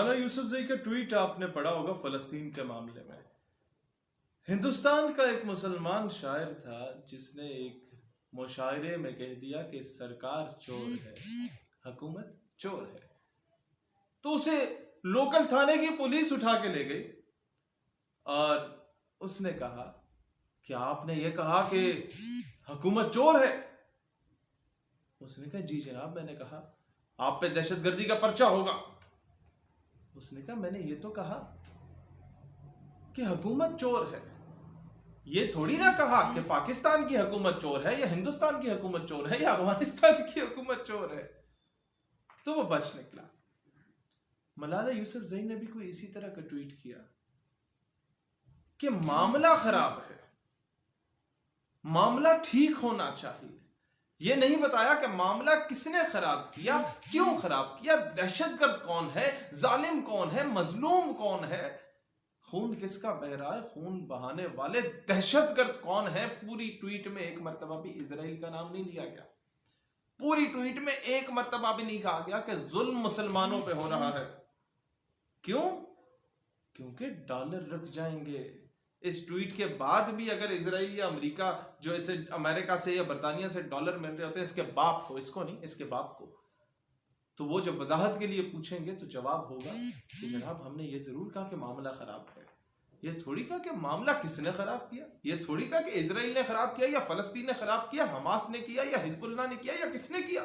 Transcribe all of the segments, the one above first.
مولانا یوسف زئی کا ٹویٹ آپ نے پڑھا ہوگا فلسطین کے معاملے میں. ہندوستان کا ایک مسلمان شاعر تھا جس نے ایک مشاعرے میں کہہ دیا کہ سرکار چور ہے، حکومت چور ہے. تو اسے لوکل تھانے کی پولیس اٹھا کے لے گئی اور اس نے کہا کہ آپ نے یہ کہا کہ حکومت چور ہے. اس نے کہا جی جناب، میں نے کہا آپ پہ دہشت گردی کا پرچہ ہوگا. اس نے کہا میں نے یہ تو کہا کہ حکومت چور ہے، یہ تھوڑی نہ کہا کہ پاکستان کی حکومت چور ہے یا ہندوستان کی حکومت چور ہے یا افغانستان کی حکومت چور ہے. تو وہ بچ نکلا. مولانا یوسف زئی نے بھی کوئی اسی طرح کا ٹویٹ کیا کہ معاملہ خراب ہے، معاملہ ٹھیک ہونا چاہیے. یہ نہیں بتایا کہ معاملہ کس نے خراب کیا، کیوں خراب کیا، دہشت گرد کون ہے، ظالم کون ہے، مظلوم کون ہے، خون کس کا بہ رہا ہے، خون بہانے والے دہشت گرد کون ہے. پوری ٹویٹ میں ایک مرتبہ بھی اسرائیل کا نام نہیں لیا گیا. پوری ٹویٹ میں ایک مرتبہ بھی نہیں کہا گیا کہ ظلم مسلمانوں پہ ہو رہا ہے. کیوں؟ کیونکہ ڈالر رک جائیں گے. اس ٹویٹ کے بعد بھی اگر اسرائیل یا امریکہ جو اسے امریکہ سے یا برطانیہ سے ڈالر مل رہے ہوتے ہیں اس کے باپ کو، اس کو نہیں، اس کے باپ کو، تو وہ جب وضاحت کے لیے پوچھیں گے تو جواب ہوگا کہ جناب ہم نے یہ ضرور کہا کہ معاملہ خراب ہے. یہ تھوڑی کہا کہ معاملہ کس نے خراب کیا، یہ تھوڑی کہا کہ اسرائیل نے خراب کیا یا فلسطین نے خراب کیا، حماس نے کیا یا حزب اللہ نے کیا یا کس نے کیا.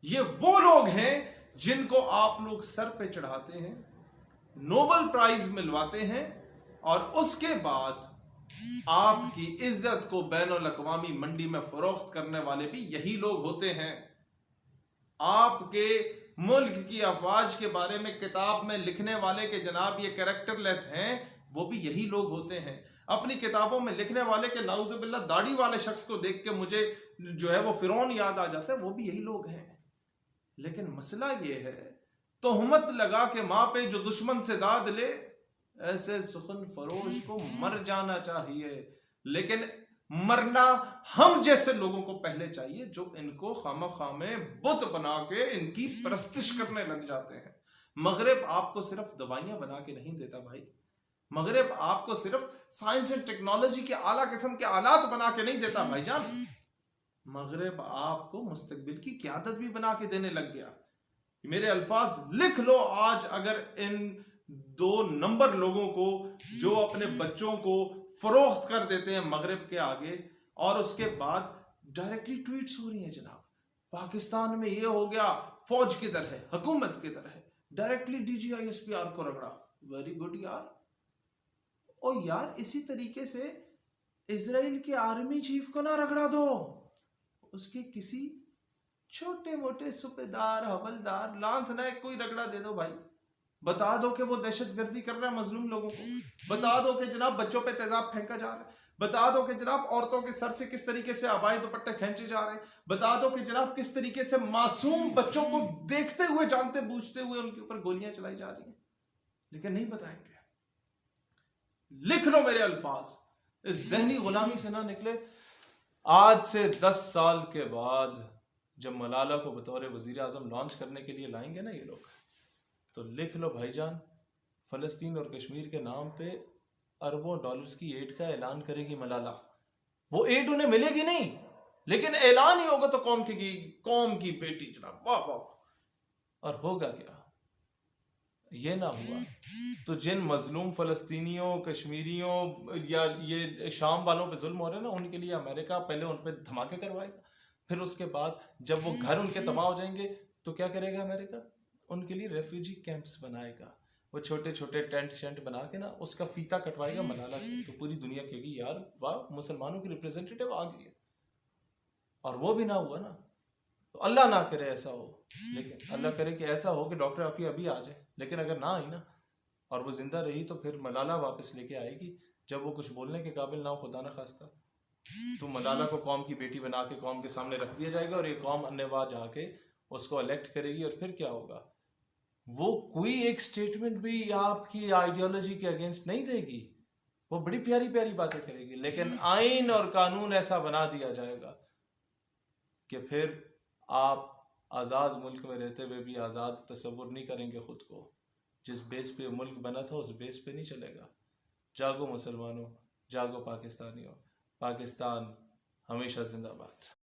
یہ وہ لوگ ہیں جن کو آپ لوگ سر پہ چڑھاتے ہیں، نوبل پرائز ملواتے ہیں، اور اس کے بعد آپ کی عزت کو بین الاقوامی منڈی میں فروخت کرنے والے بھی یہی لوگ ہوتے ہیں. آپ کے ملک کی افواج کے بارے میں کتاب میں لکھنے والے کہ جناب یہ کریکٹر لیس ہیں، وہ بھی یہی لوگ ہوتے ہیں. اپنی کتابوں میں لکھنے والے کہ نعوذ باللہ داڑھی والے شخص کو دیکھ کے مجھے جو ہے وہ فرعون یاد آ جاتا ہے، وہ بھی یہی لوگ ہیں. لیکن مسئلہ یہ ہے تہمت لگا کے ماں پہ جو دشمن سے داد لے، ایسے سخن فروش کو مر جانا چاہیے. لیکن مرنا ہم جیسے لوگوں کو پہلے چاہیے جو ان کو خامخواہ بت بنا کے ان کی پرستش کرنے لگ جاتے ہیں. مغرب آپ کو صرف دوائیاں بنا کے نہیں دیتا بھائی، مغرب آپ کو صرف سائنس اینڈ ٹیکنالوجی کے اعلیٰ قسم کے آلات بنا کے نہیں دیتا بھائی جان. مغرب آپ کو مستقبل کی قیادت بھی بنا کے دینے لگ گیا. میرے الفاظ لکھ لو آج. اگر ان 2 نمبر لوگوں کو جو اپنے بچوں کو فروخت کر دیتے ہیں مغرب کے آگے، اور اس کے بعد ڈائریکٹلی ٹویٹس ہو رہی ہیں جناب پاکستان میں یہ ہو گیا، فوج کدھر ہے، حکومت کدھر ہے، directly D G I S P R کو رگڑا. ویری گڈ یار. اور یار اسی طریقے سے اسرائیل کے آرمی چیف کو نہ رگڑا دو، اس کے کسی چھوٹے موٹے صوبیدار، حوالدار، لانس نائک کوئی رگڑا دے دو بھائی. بتا دو کہ وہ دہشت گردی کر رہا ہے مظلوم لوگوں کو. بتا دو کہ جناب بچوں پہ تیزاب پھینکا جا رہا ہے. بتا دو کہ جناب عورتوں کے سر سے کس طریقے سے عبائی دوپٹے کھینچے جا رہے ہیں. بتا دو کہ جناب کس طریقے سے معصوم بچوں کو دیکھتے ہوئے، جانتے بوجھتے ہوئے ان کے اوپر گولیاں چلائی جا رہی ہیں. لیکن نہیں بتائیں گے. لکھ لو میرے الفاظ، اس ذہنی غلامی سے نہ نکلے. آج سے 10 سال کے بعد جب ملالہ کو بطور وزیر اعظم لانچ کرنے کے لیے لائیں گے نا یہ لوگ، تو لکھ لو بھائی جان، فلسطین اور کشمیر کے نام پہ اربوں ڈالرز کی ایڈ کا اعلان کرے گی ملالہ. وہ ایڈ انہیں ملے گی نہیں، لیکن اعلان ہی ہوگا تو قوم کی بیٹی جناب، واہ واہ. اور ہوگا کیا؟ یہ نہ ہوا تو جن مظلوم فلسطینیوں، کشمیریوں یا یہ شام والوں پہ ظلم ہو رہے ہیں نا، ان کے لیے امریکہ پہلے ان پہ دھماکے کروائے گا. پھر اس کے بعد جب وہ گھر ان کے تباہ ہو جائیں گے تو کیا کرے گا امریکہ؟ ان کے لیے ریفیوجی کیمپس بنائے گا. وہ چھوٹے چھوٹے ٹینٹ شینٹ بنا کے نا اس کا فیتا کٹوائے گا ملالہ سے. تو پوری دنیا کہے گی یار واہ، مسلمانوں کی ریپریزنٹیٹیو آ گئی ہے. اور وہ بھی نہ ہوا نا تو اللہ نہ کرے ایسا ہو، لیکن اللہ کرے کہ ایسا ہو کہ ڈاکٹر عافیہ ابھی آ جائے. لیکن اگر نہ آئی نا اور وہ زندہ رہی تو پھر ملالہ واپس لے کے آئے گی جب وہ کچھ بولنے کے قابل نہ ہو، خدا نہ خواستہ. تو ملالہ کو قوم کی بیٹی بنا کے قوم کے سامنے رکھ دیا جائے گا اور یہ قوم انواع جا کے اس کو الیکٹ کرے گی. اور پھر کیا ہوگا؟ وہ کوئی ایک سٹیٹمنٹ بھی آپ کی آئیڈیالوجی کے اگینسٹ نہیں دے گی، وہ بڑی پیاری پیاری باتیں کرے گی، لیکن آئین اور قانون ایسا بنا دیا جائے گا کہ پھر آپ آزاد ملک میں رہتے ہوئے بھی آزاد تصور نہیں کریں گے خود کو. جس بیس پہ ملک بنا تھا اس بیس پہ نہیں چلے گا. جاگو مسلمانوں، جاگو پاکستانیوں، پاکستان ہمیشہ زندہ باد.